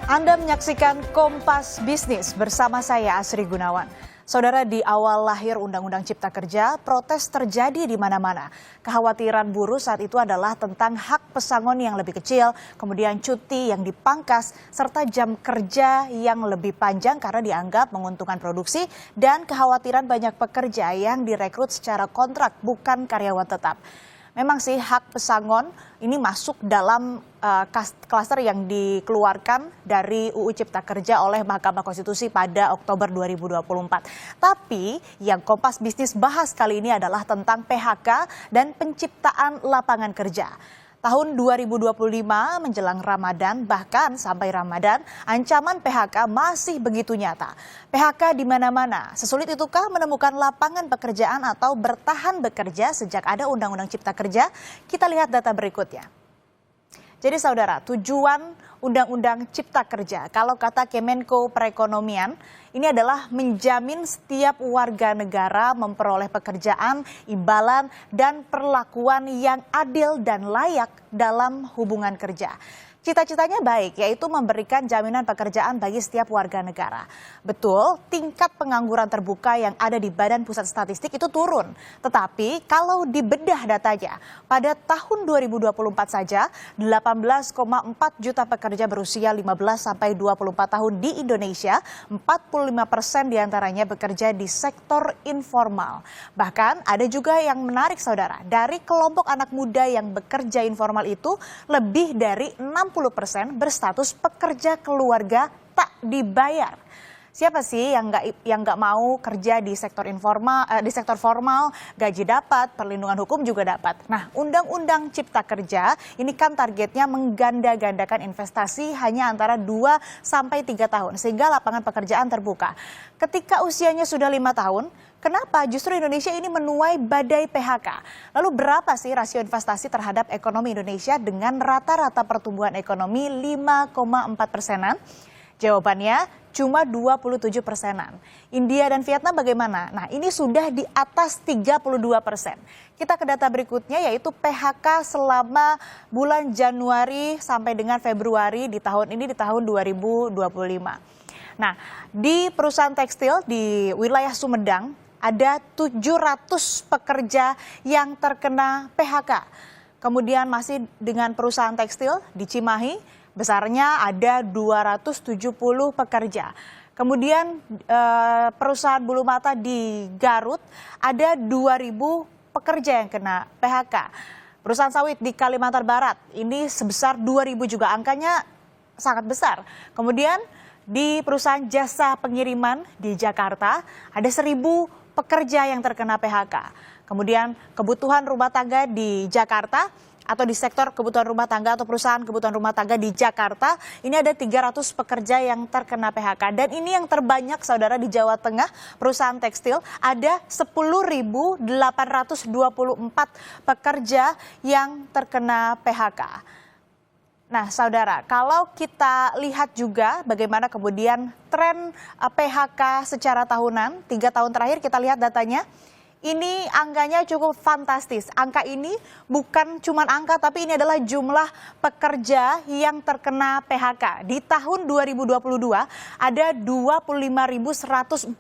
Anda menyaksikan Kompas Bisnis bersama saya Asri Gunawan. Saudara, di awal lahir Undang-Undang Cipta Kerja, protes terjadi di mana-mana. Kekhawatiran buruh saat itu adalah tentang hak pesangon yang lebih kecil, kemudian cuti yang dipangkas, serta jam kerja yang lebih panjang karena dianggap menguntungkan produksi, dan kekhawatiran banyak pekerja yang direkrut secara kontrak, bukan karyawan tetap. Memang sih hak pesangon ini masuk dalam klaster yang dikeluarkan dari UU Cipta Kerja oleh Mahkamah Konstitusi pada Oktober 2024. Tapi yang Kompas Bisnis bahas kali ini adalah tentang PHK dan penciptaan lapangan kerja. Tahun 2025 menjelang Ramadan, bahkan sampai Ramadan, ancaman PHK masih begitu nyata. PHK di mana-mana. Sesulit itukah menemukan lapangan pekerjaan atau bertahan bekerja sejak ada Undang-Undang Cipta Kerja? Kita lihat data berikutnya. Jadi saudara, tujuan Undang-Undang Cipta Kerja, kalau kata Kemenko Perekonomian, ini adalah menjamin setiap warga negara memperoleh pekerjaan, imbalan, dan perlakuan yang adil dan layak dalam hubungan kerja. Cita-citanya baik, yaitu memberikan jaminan pekerjaan bagi setiap warga negara. Betul, tingkat pengangguran terbuka yang ada di Badan Pusat Statistik itu turun. Tetapi kalau dibedah datanya, pada tahun 2024 saja 18,4 juta pekerja berusia 15 sampai 24 tahun di Indonesia, 45% diantaranya bekerja di sektor informal. Bahkan ada juga yang menarik saudara, dari kelompok anak muda yang bekerja informal itu lebih dari 60% berstatus pekerja keluarga tak dibayar. Siapa sih yang nggak mau kerja di sektor informal, di sektor formal, gaji dapat, perlindungan hukum juga dapat. Nah, Undang-Undang Cipta Kerja ini kan targetnya mengganda-gandakan investasi hanya antara 2 sampai 3 tahun sehingga lapangan pekerjaan terbuka. Ketika usianya sudah 5 tahun, kenapa justru Indonesia ini menuai badai PHK? Lalu berapa sih rasio investasi terhadap ekonomi Indonesia dengan rata-rata pertumbuhan ekonomi 5,4%? Jawabannya cuma 27%. India dan Vietnam bagaimana? Nah, ini sudah di atas 32%. Kita ke data berikutnya yaitu PHK selama bulan Januari sampai dengan Februari di tahun ini, di tahun 2025. Nah, di perusahaan tekstil di wilayah Sumedang ada 700 pekerja yang terkena PHK. Kemudian masih dengan perusahaan tekstil di Cimahi, besarnya ada 270 pekerja. Kemudian perusahaan bulu mata di Garut ada 2.000 pekerja yang kena PHK. Perusahaan sawit di Kalimantan Barat ini sebesar 2.000 juga, angkanya sangat besar. Kemudian di perusahaan jasa pengiriman di Jakarta ada 1.000 pekerja yang terkena PHK. Kemudian kebutuhan rumah tangga di Jakarta atau di sektor kebutuhan rumah tangga atau perusahaan kebutuhan rumah tangga di Jakarta, ini ada 300 pekerja yang terkena PHK. Dan ini yang terbanyak saudara di Jawa Tengah, perusahaan tekstil ada 10.824 pekerja yang terkena PHK. Nah saudara, kalau kita lihat juga bagaimana kemudian tren PHK secara tahunan, 3 tahun terakhir kita lihat datanya, ini angkanya cukup fantastis. Angka ini bukan cuma angka, tapi ini adalah jumlah pekerja yang terkena PHK. Di tahun 2022 ada 25.114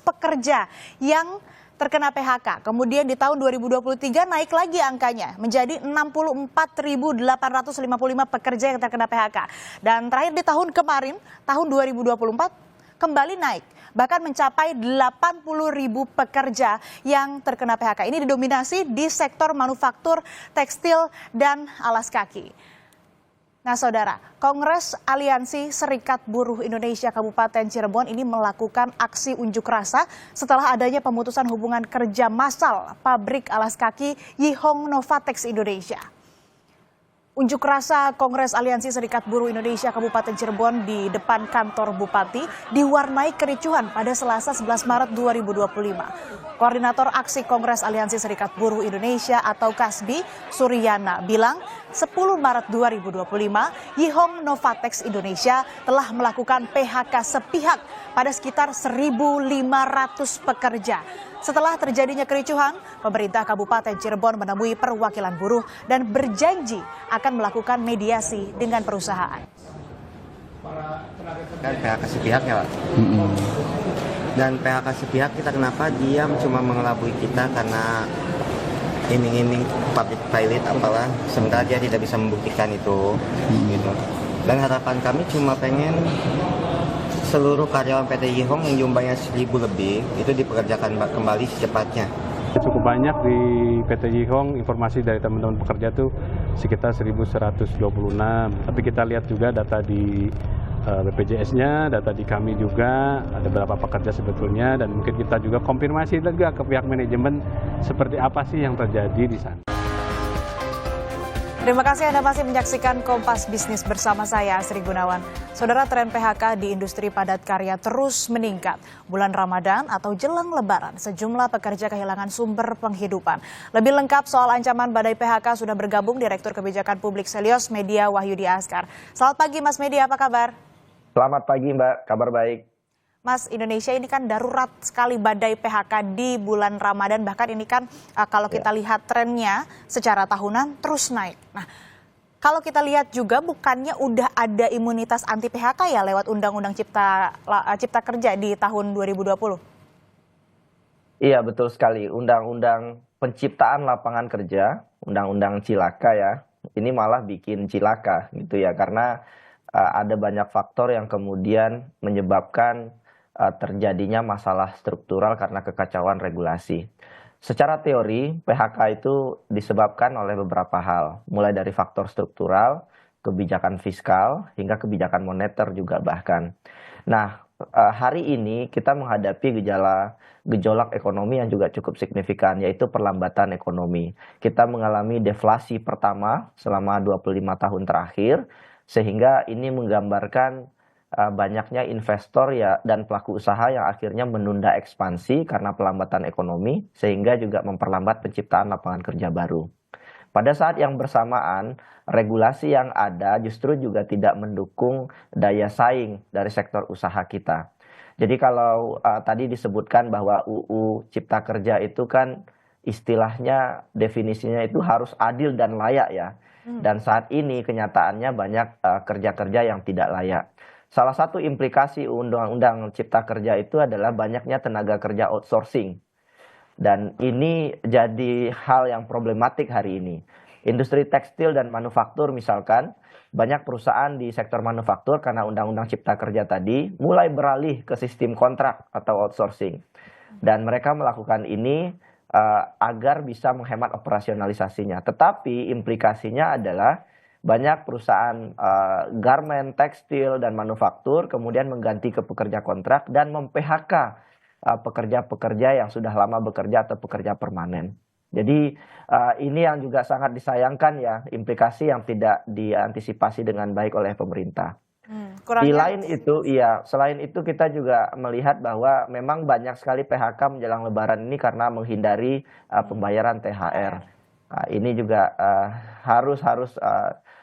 pekerja yang terkena PHK. Kemudian di tahun 2023 naik lagi angkanya menjadi 64.855 pekerja yang terkena PHK. Dan terakhir di tahun kemarin, tahun 2024 kembali naik. Bahkan mencapai 80.000 pekerja yang terkena PHK. Ini didominasi di sektor manufaktur, tekstil, dan alas kaki. Nah saudara, Kongres Aliansi Serikat Buruh Indonesia Kabupaten Cirebon ini melakukan aksi unjuk rasa setelah adanya pemutusan hubungan kerja massal pabrik alas kaki Yihong Novatex Indonesia. Unjuk rasa Kongres Aliansi Serikat Buruh Indonesia Kabupaten Cirebon di depan kantor Bupati diwarnai kericuhan pada Selasa 11 Maret 2025. Koordinator Aksi Kongres Aliansi Serikat Buruh Indonesia atau KASBI, Suryana, bilang 10 Maret 2025, Yihong Novatex Indonesia telah melakukan PHK sepihak pada sekitar 1.500 pekerja. Setelah terjadinya kericuhan, pemerintah Kabupaten Cirebon menemui perwakilan buruh dan berjanji akan melakukan mediasi dengan perusahaan. Kan PHK sepihak ya Pak. Mm-mm. Dan PHK sepihak kita kenapa dia cuma mengelabui kita karena iming-iming public pilot apalah, sementara dia tidak bisa membuktikan itu gitu. Dan harapan kami cuma pengen seluruh karyawan PT Yihong yang jumlahnya 1.000 lebih itu dipekerjakan kembali secepatnya. Cukup banyak di PT Yihong, informasi dari teman-teman pekerja tuh sekitar 1.126. Tapi kita lihat juga data di BPJS-nya, data di kami juga, ada berapa pekerja sebetulnya, dan mungkin kita juga konfirmasi juga ke pihak manajemen seperti apa sih yang terjadi di sana. Terima kasih Anda masih menyaksikan Kompas Bisnis bersama saya, Asri Gunawan. Saudara, tren PHK di industri padat karya terus meningkat. Bulan Ramadan atau jelang Lebaran, sejumlah pekerja kehilangan sumber penghidupan. Lebih lengkap soal ancaman badai PHK sudah bergabung Direktur Kebijakan Publik Selios Media Wahyudi Askar. Selamat pagi Mas Media, apa kabar? Selamat pagi Mbak, kabar baik. Mas, Indonesia ini kan darurat sekali badai PHK di bulan Ramadan. Bahkan ini kan kalau kita lihat trennya secara tahunan terus naik. Nah, kalau kita lihat juga bukannya udah ada imunitas anti PHK ya lewat Undang-Undang Cipta Kerja di tahun 2020? Iya betul sekali, Undang-Undang Penciptaan Lapangan Kerja, Undang-Undang Cilaka ya, ini malah bikin cilaka gitu ya, karena ada banyak faktor yang kemudian menyebabkan terjadinya masalah struktural karena kekacauan regulasi. Secara teori, PHK itu disebabkan oleh beberapa hal, mulai dari faktor struktural, kebijakan fiskal, hingga kebijakan moneter juga bahkan. Nah, hari ini kita menghadapi gejolak ekonomi yang juga cukup signifikan, yaitu perlambatan ekonomi. Kita mengalami deflasi pertama selama 25 tahun terakhir, sehingga ini menggambarkan banyaknya investor ya dan pelaku usaha yang akhirnya menunda ekspansi karena pelambatan ekonomi, sehingga juga memperlambat penciptaan lapangan kerja baru. Pada saat yang bersamaan, regulasi yang ada justru juga tidak mendukung daya saing dari sektor usaha kita. Jadi kalau tadi disebutkan bahwa UU Cipta Kerja itu kan istilahnya definisinya itu harus adil dan layak ya. Dan saat ini kenyataannya banyak kerja-kerja yang tidak layak. Salah satu implikasi Undang-Undang Cipta Kerja itu adalah banyaknya tenaga kerja outsourcing. Dan ini jadi hal yang problematik hari ini. Industri tekstil dan manufaktur misalkan, banyak perusahaan di sektor manufaktur karena Undang-Undang Cipta Kerja tadi mulai beralih ke sistem kontrak atau outsourcing. Dan mereka melakukan ini agar bisa menghemat operasionalisasinya. Tetapi implikasinya adalah banyak perusahaan garment, tekstil, dan manufaktur kemudian mengganti ke pekerja kontrak dan mem-PHK pekerja-pekerja yang sudah lama bekerja atau pekerja permanen. Jadi ini yang juga sangat disayangkan ya, implikasi yang tidak diantisipasi dengan baik oleh pemerintah. Di lain itu, iya, selain itu kita juga melihat bahwa memang banyak sekali PHK menjelang Lebaran ini karena menghindari pembayaran THR. Nah, ini juga harus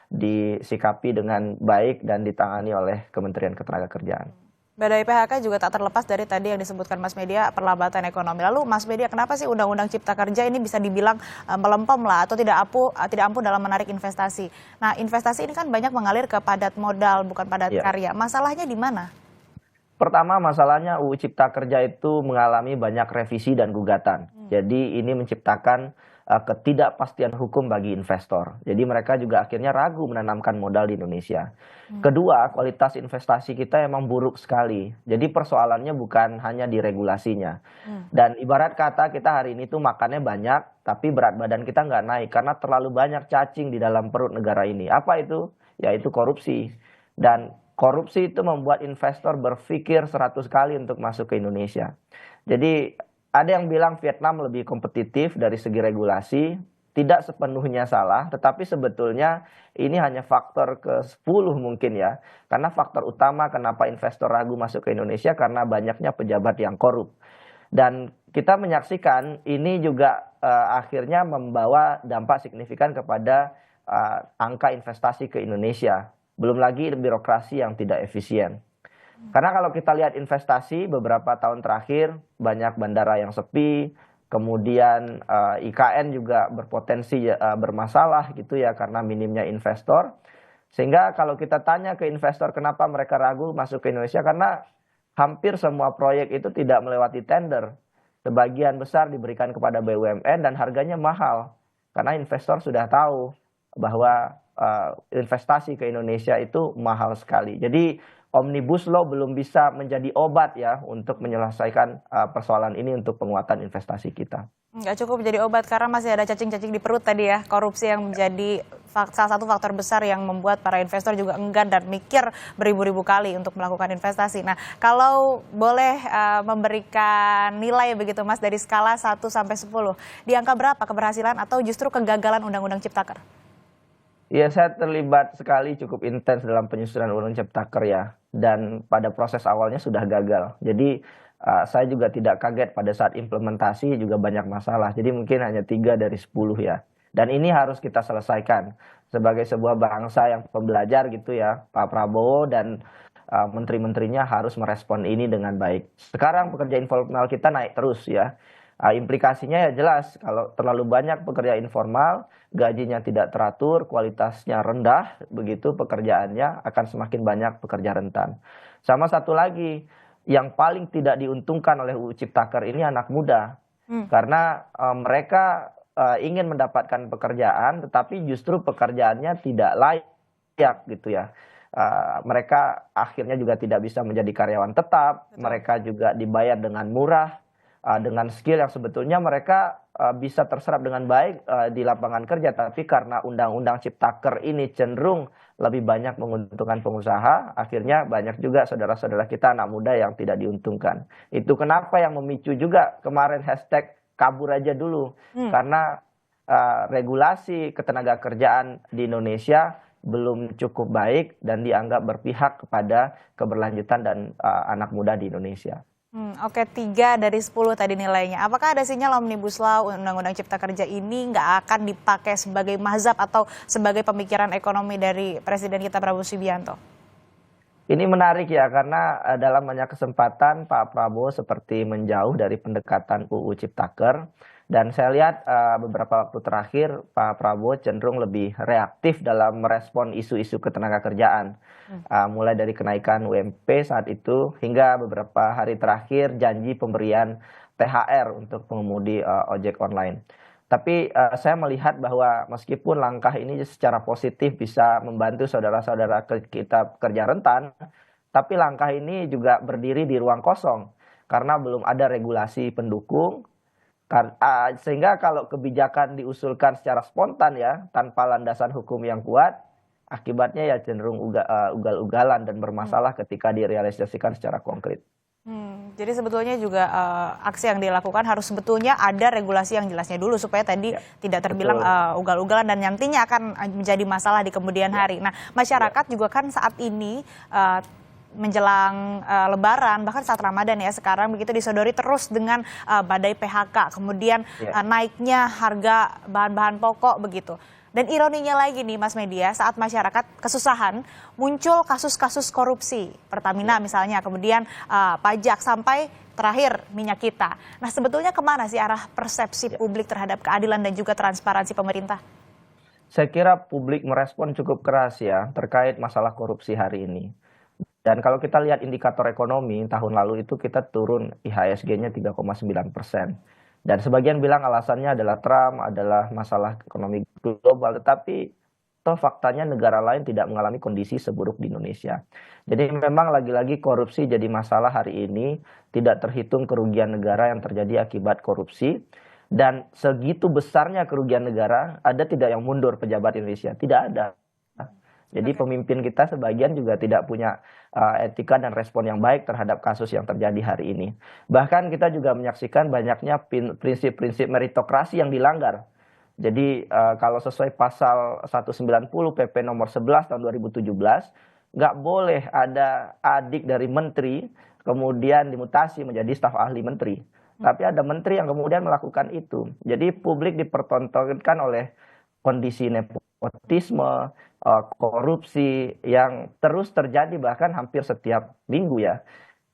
disikapi dengan baik dan ditangani oleh Kementerian Ketenagakerjaan. Badai PHK juga tak terlepas dari tadi yang disebutkan Mas Media, perlambatan ekonomi. Lalu Mas Media, kenapa sih Undang-Undang Cipta Kerja ini bisa dibilang melempem lah atau tidak ampuh dalam menarik investasi? Nah, investasi ini kan banyak mengalir ke padat modal, bukan padat karya. Masalahnya di mana? Pertama, masalahnya UU Cipta Kerja itu mengalami banyak revisi dan gugatan. Jadi ini menciptakan ketidakpastian hukum bagi investor. Jadi mereka juga akhirnya ragu menanamkan modal di Indonesia. Kedua, kualitas investasi kita emang buruk sekali. Jadi persoalannya bukan hanya di regulasinya. Dan ibarat kata kita hari ini tuh makannya banyak, tapi berat badan kita nggak naik karena terlalu banyak cacing di dalam perut negara ini. Apa itu? Yaitu korupsi. Dan korupsi itu membuat investor berpikir 100 kali untuk masuk ke Indonesia. Jadi ada yang bilang Vietnam lebih kompetitif dari segi regulasi, tidak sepenuhnya salah, tetapi sebetulnya ini hanya faktor ke-10 mungkin ya. Karena faktor utama kenapa investor ragu masuk ke Indonesia karena banyaknya pejabat yang korup. Dan kita menyaksikan ini juga akhirnya membawa dampak signifikan kepada angka investasi ke Indonesia. Belum lagi birokrasi yang tidak efisien. Karena kalau kita lihat investasi beberapa tahun terakhir banyak bandara yang sepi, kemudian IKN juga berpotensi bermasalah gitu ya karena minimnya investor. Sehingga kalau kita tanya ke investor kenapa mereka ragu masuk ke Indonesia, karena hampir semua proyek itu tidak melewati tender. Sebagian besar diberikan kepada BUMN dan harganya mahal. Karena investor sudah tahu bahwa investasi ke Indonesia itu mahal sekali. Jadi Omnibus Law belum bisa menjadi obat ya untuk menyelesaikan persoalan ini untuk penguatan investasi kita. Nggak cukup jadi obat karena masih ada cacing-cacing di perut tadi ya. Korupsi yang menjadi salah satu faktor besar yang membuat para investor juga enggan dan mikir beribu-ribu kali untuk melakukan investasi. Nah, kalau boleh memberikan nilai begitu Mas dari skala 1 sampai 10, di angka berapa keberhasilan atau justru kegagalan Undang-Undang Ciptaker? Ya, saya terlibat sekali cukup intens dalam penyusunan Undang-Undang Ciptaker ya. Dan pada proses awalnya sudah gagal. Jadi saya juga tidak kaget pada saat implementasi juga banyak masalah. Jadi mungkin hanya 3 dari 10 ya. Dan ini harus kita selesaikan. Sebagai sebuah bangsa yang pembelajar gitu ya, Pak Prabowo dan menteri-menterinya harus merespon ini dengan baik. Sekarang pekerja informal kita naik terus ya. Implikasinya ya jelas, kalau terlalu banyak pekerja informal, gajinya tidak teratur, kualitasnya rendah, begitu pekerjaannya akan semakin banyak pekerja rentan. Sama satu lagi, yang paling tidak diuntungkan oleh UU Ciptaker ini anak muda. Karena mereka ingin mendapatkan pekerjaan, tetapi justru pekerjaannya tidak layak gitu ya. Mereka akhirnya juga tidak bisa menjadi karyawan tetap, mereka juga dibayar dengan murah, dengan skill yang sebetulnya mereka bisa terserap dengan baik di lapangan kerja, tapi karena Undang-Undang Ciptaker ini cenderung lebih banyak menguntungkan pengusaha, akhirnya banyak juga saudara-saudara kita anak muda yang tidak diuntungkan. Itu kenapa yang memicu juga kemarin hashtag kabur aja dulu, karena regulasi ketenaga kerjaan di Indonesia belum cukup baik dan dianggap berpihak kepada keberlanjutan dan anak muda di Indonesia. Oke, 3 dari 10 tadi nilainya. Apakah ada sinyal Omnibus Law Undang-Undang Cipta Kerja ini nggak akan dipakai sebagai mazhab atau sebagai pemikiran ekonomi dari Presiden kita Prabowo Subianto? Ini menarik ya, karena dalam banyak kesempatan Pak Prabowo seperti menjauh dari pendekatan UU Ciptaker. Dan saya lihat beberapa waktu terakhir Pak Prabowo cenderung lebih reaktif dalam merespon isu-isu ketenagakerjaan. Mulai dari kenaikan UMP saat itu hingga beberapa hari terakhir janji pemberian THR untuk pengemudi ojek online. Tapi saya melihat bahwa meskipun langkah ini secara positif bisa membantu saudara-saudara kita pekerja rentan, tapi langkah ini juga berdiri di ruang kosong karena belum ada regulasi pendukung. Sehingga kalau kebijakan diusulkan secara spontan ya, tanpa landasan hukum yang kuat, akibatnya ya cenderung ugal-ugalan dan bermasalah ketika direalisasikan secara konkret. Jadi sebetulnya juga aksi yang dilakukan harus sebetulnya ada regulasi yang jelasnya dulu supaya tadi tidak terbilang ugal-ugalan dan nantinya akan menjadi masalah di kemudian hari. Nah, masyarakat juga kan saat ini menjelang Lebaran, bahkan saat Ramadan ya sekarang begitu disodori terus dengan badai PHK, kemudian naiknya harga bahan-bahan pokok begitu. Dan ironinya lagi nih Mas Media, saat masyarakat kesusahan muncul kasus-kasus korupsi, Pertamina misalnya, kemudian pajak sampai terakhir minyak kita. Nah sebetulnya kemana sih arah persepsi publik terhadap keadilan dan juga transparansi pemerintah? Saya kira publik merespon cukup keras ya terkait masalah korupsi hari ini. Dan kalau kita lihat indikator ekonomi, tahun lalu itu kita turun IHSG-nya 3,9%. Dan sebagian bilang alasannya adalah Trump, adalah masalah ekonomi global. Tetapi toh faktanya negara lain tidak mengalami kondisi seburuk di Indonesia. Jadi memang lagi-lagi korupsi jadi masalah hari ini. Tidak terhitung kerugian negara yang terjadi akibat korupsi. Dan segitu besarnya kerugian negara, ada tidak yang mundur pejabat Indonesia? Tidak ada. Jadi pemimpin kita sebagian juga tidak punya etika dan respon yang baik terhadap kasus yang terjadi hari ini. Bahkan kita juga menyaksikan banyaknya prinsip-prinsip meritokrasi yang dilanggar. Jadi kalau sesuai pasal 190 PP nomor 11 tahun 2017, nggak boleh ada adik dari menteri kemudian dimutasi menjadi staf ahli menteri. Tapi ada menteri yang kemudian melakukan itu. Jadi publik dipertontonkan oleh kondisi nepotisme, korupsi yang terus terjadi bahkan hampir setiap minggu ya.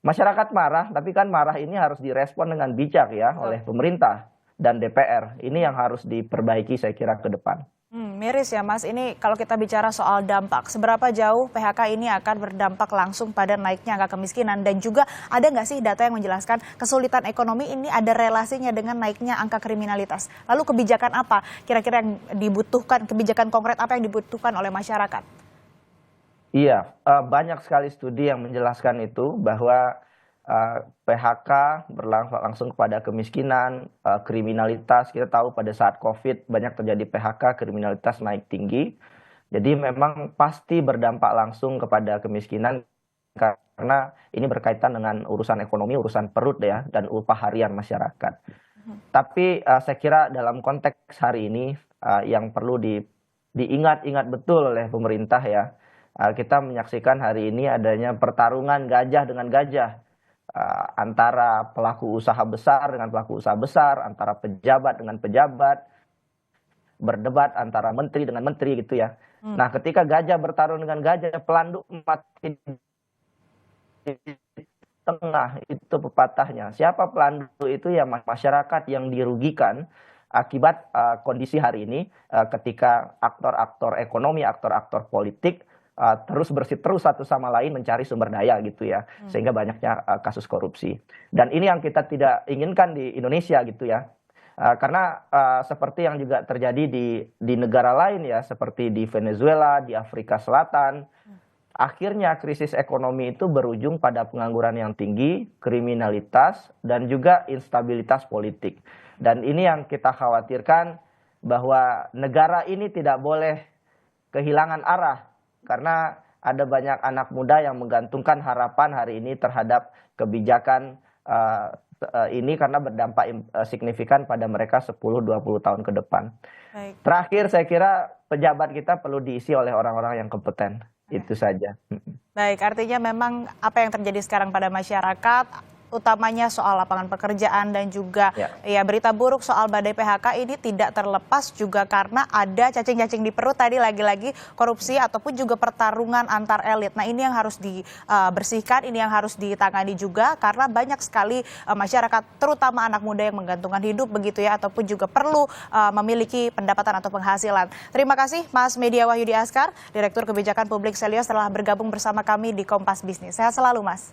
Masyarakat marah, tapi kan marah ini harus direspon dengan bijak ya oleh pemerintah dan DPR. Ini yang harus diperbaiki saya kira ke depan. Miris ya Mas, ini kalau kita bicara soal dampak, seberapa jauh PHK ini akan berdampak langsung pada naiknya angka kemiskinan, dan juga ada nggak sih data yang menjelaskan kesulitan ekonomi ini ada relasinya dengan naiknya angka kriminalitas? Lalu kebijakan apa kira-kira yang dibutuhkan, kebijakan konkret apa yang dibutuhkan oleh masyarakat? Iya, banyak sekali studi yang menjelaskan itu bahwa PHK berlangsung langsung kepada kemiskinan, kriminalitas. Kita tahu pada saat COVID banyak terjadi PHK, kriminalitas naik tinggi. Jadi memang pasti berdampak langsung kepada kemiskinan karena ini berkaitan dengan urusan ekonomi, urusan perut ya, dan upah harian masyarakat. Tapi saya kira dalam konteks hari ini yang perlu diingat-ingat betul oleh pemerintah ya, kita menyaksikan hari ini adanya pertarungan gajah dengan gajah, antara pelaku usaha besar dengan pelaku usaha besar, antara pejabat dengan pejabat, berdebat antara menteri dengan menteri gitu ya. Nah, ketika gajah bertarung dengan gajah, pelanduk mati di tengah, itu pepatahnya. Siapa pelanduk itu? Ya masyarakat yang dirugikan akibat kondisi hari ini, ketika aktor-aktor ekonomi, aktor-aktor politik terus bersiteru satu sama lain mencari sumber daya gitu ya, sehingga banyaknya kasus korupsi. Dan ini yang kita tidak inginkan di Indonesia gitu ya, karena seperti yang juga terjadi di negara lain ya, seperti di Venezuela, di Afrika Selatan, akhirnya krisis ekonomi itu berujung pada pengangguran yang tinggi, kriminalitas, dan juga instabilitas politik. Dan ini yang kita khawatirkan, bahwa negara ini tidak boleh kehilangan arah, karena ada banyak anak muda yang menggantungkan harapan hari ini terhadap kebijakan ini, karena berdampak signifikan pada mereka 10-20 tahun ke depan. Baik. Terakhir, saya kira pejabat kita perlu diisi oleh orang-orang yang kompeten. Itu saja. Baik, artinya memang apa yang terjadi sekarang pada masyarakat, utamanya soal lapangan pekerjaan dan juga ya berita buruk soal badai PHK ini tidak terlepas juga karena ada cacing-cacing di perut tadi, lagi-lagi korupsi ataupun juga pertarungan antar elit. Nah, ini yang harus dibersihkan, ini yang harus ditangani juga karena banyak sekali masyarakat terutama anak muda yang menggantungkan hidup begitu ya, ataupun juga perlu memiliki pendapatan atau penghasilan. Terima kasih Mas Media Wahyudi Askar, Direktur Kebijakan Publik Selios telah bergabung bersama kami di Kompas Bisnis. Sehat selalu Mas.